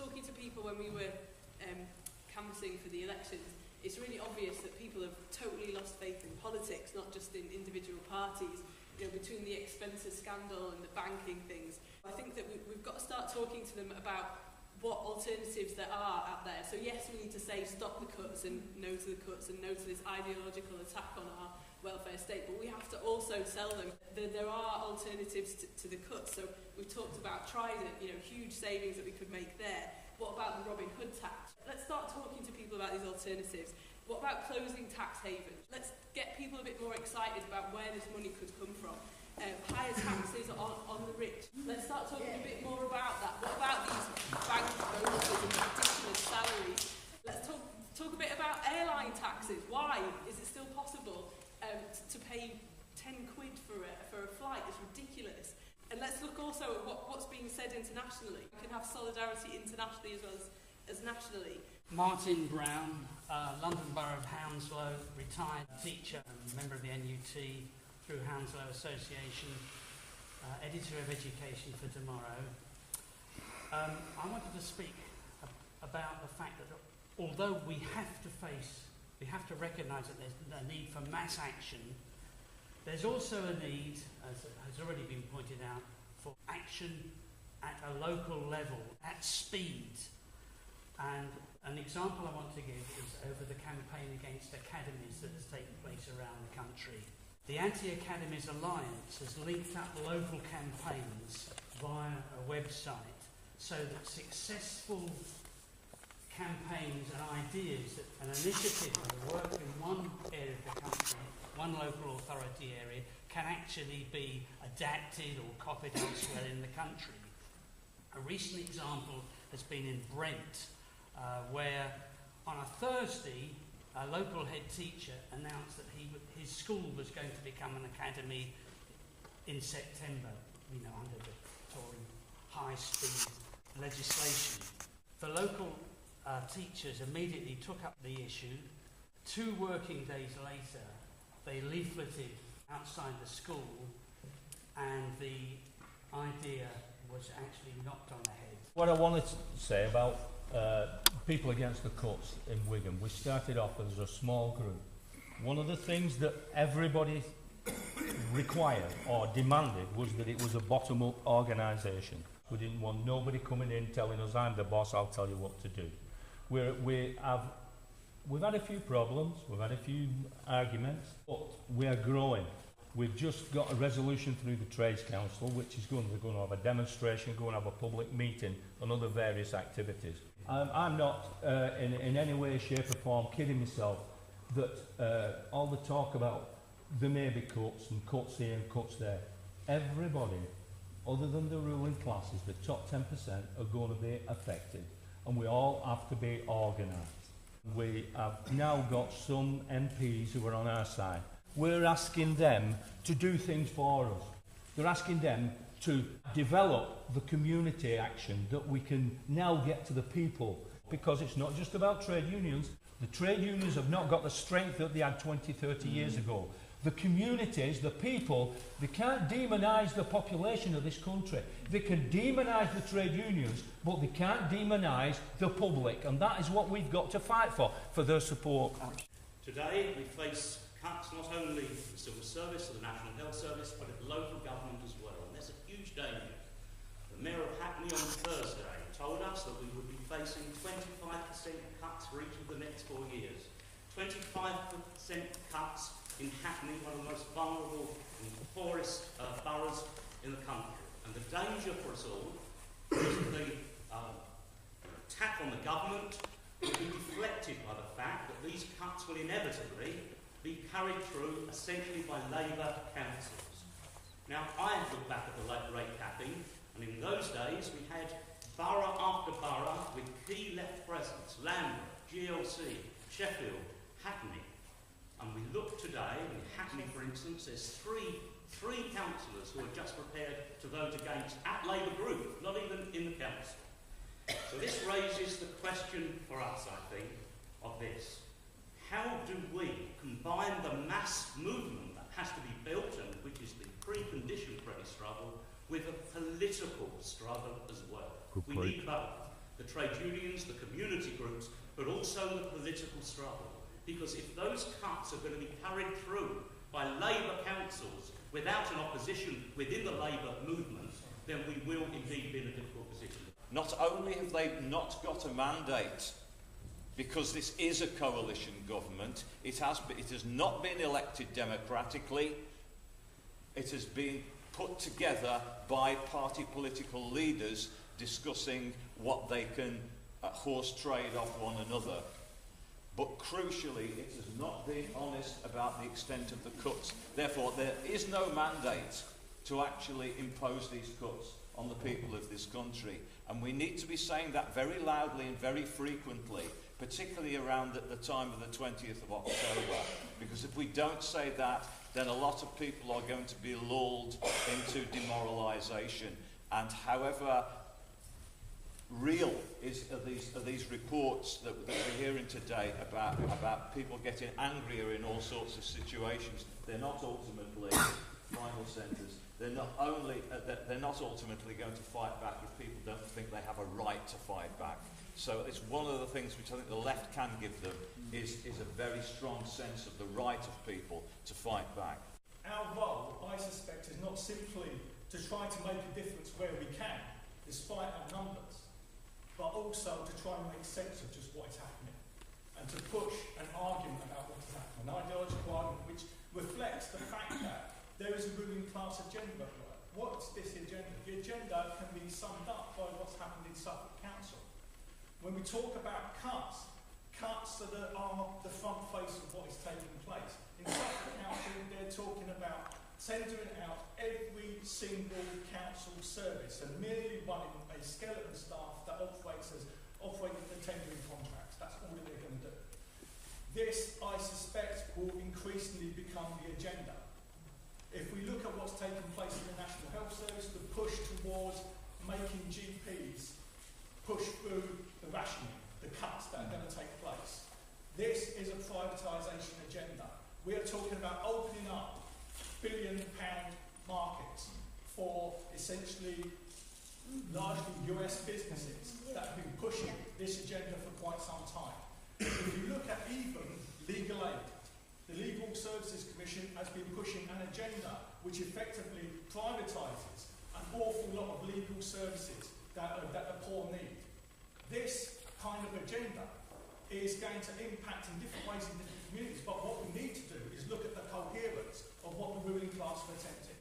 talking to people when we were canvassing for the elections, it's really obvious that people have totally lost faith in politics, not just in individual parties. You know, between the expenses scandal and the banking things, I think that we've got to start talking to them about what alternatives there are out there. So yes, we need to say stop the cuts and no to the cuts and no to this ideological attack on our welfare state, but we have to also sell them that there are alternatives to the cuts. So we've talked about Trident, you know, huge savings that we could make there. What about the Robin Hood tax? Let's start talking to people about these alternatives. What about closing tax havens? Let's get people a bit more excited about where this money could come from. Higher taxes on the rich. Let's start talking a bit more about that. What about these bank bonuses and ridiculous salaries? Let's talk a bit about airline taxes. Why is it still possible to pay 10 quid for a flight? It's ridiculous. And let's look also at what's being said internationally. We can have solidarity internationally as well as nationally. Martin Brown, London Borough of Hounslow, retired teacher and member of the NUT through Hounslow Association, editor of Education for Tomorrow. I wanted to speak about the fact that although we have to recognise that there's a need for mass action, there's also a need, as has already been pointed out, for action at a local level, at speed. And an example I want to give is over the campaign against academies that has taken place around the country. The Anti-Academies Alliance has linked up local campaigns via a website so that successful campaigns and ideas, an initiative that work in one area of the country, one local authority area, can actually be adapted or copied elsewhere in the country. A recent example has been in Brent, where on a Thursday, a local head teacher announced that his school was going to become an academy in September, you know, under the Tory high-speed legislation. The local teachers immediately took up the issue. 2 working days later, they leafleted outside the school, and the idea was actually knocked on the head. What I wanted to say about people against the cuts in Wigan, we started off as a small group. One of the things that everybody required or demanded was that it was a bottom-up organisation. We didn't want nobody coming in telling us, I'm the boss, I'll tell you what to do. We've had a few problems, we've had a few arguments, but we are growing. We've just got a resolution through the Trades Council, which is we're going to have a demonstration, going to have a public meeting and other various activities. I'm not in any way, shape or form kidding myself that all the talk about there may be cuts and cuts here and cuts there. Everybody, other than the ruling classes, the top 10% are going to be affected, and we all have to be organised. We have now got some MPs who are on our side. We're asking them to do things for us. They're asking them to develop the community action that we can now get to the people, because it's not just about trade unions. The trade unions have not got the strength that they had 20, 30 years ago. The communities, the people, they can't demonise the population of this country. They can demonise the trade unions, but they can't demonise the public, and that is what we've got to fight for their support. Today we face cuts not only in the civil service or the National Health Service, but at local government as well, and there's a huge danger. The Mayor of Hackney on Thursday told us that we would be facing 25% cuts for each of the next 4 years. 25% cuts in Hackney, one of the most vulnerable and poorest boroughs in the country. And the danger for us all is that the attack on the government will be deflected by the fact that these cuts will inevitably be carried through essentially by Labour councils. Now, I look back at the rate capping, and in those days we had borough after borough with key left presence: Lambeth, GLC, Sheffield, Hackney. And we look today, in Hackney for instance, there's three councillors who are just prepared to vote against at Labour group, not even in the council. So this raises the question for us, I think, of this. How do we combine the mass movement that has to be built, and which is the precondition for any struggle, with a political struggle as well? We need both. the trade unions, the community groups, but also the political struggle. Because if those cuts are going to be carried through by Labour councils without an opposition within the Labour movement, then we will indeed be in a difficult position. Not only have they not got a mandate, because this is a coalition government, it has not been elected democratically, it has been put together by party political leaders discussing what they can horse trade off one another. But crucially, it has not been honest about the extent of the cuts. Therefore, there is no mandate to actually impose these cuts on the people of this country. And we need to be saying that very loudly and very frequently, particularly around the time of the 20th of October. Because if we don't say that, then a lot of people are going to be lulled into demoralisation. And however real are these reports that we're hearing today about people getting angrier in all sorts of situations, they're not ultimately final centres. They're not ultimately going to fight back if people don't think they have a right to fight back. So it's one of the things which I think the left can give them is a very strong sense of the right of people to fight back. Our role, I suspect, is not simply to try to make a difference where we can, despite our numbers, but also to try and make sense of just what is happening and to push an argument about what is happening, an ideological argument which reflects the fact that there is a ruling class agenda at work. What's this agenda? The agenda can be summed up by what's happened in Suffolk Council. When we talk about cuts are the front face of what is taking place. In Suffolk Council, they're talking about tendering out every single council service and merely running a skeleton staff that operates the tendering contracts. That's all that they're going to do. This, I suspect, will increasingly become the agenda. If we look at what's taking place in the National Health Service, the push towards making GPs push through the rationing, the cuts that are going to take place. This is a privatisation agenda. We are talking about opening up billion-pound markets for essentially largely US businesses that have been pushing this agenda for quite some time. If you look at even legal aid, the Legal Services Commission has been pushing an agenda which effectively privatises an awful lot of legal services that the poor need. This kind of agenda is going to impact in different ways in different communities, but what we need to do is look at the coherence of what the ruling class are attempting.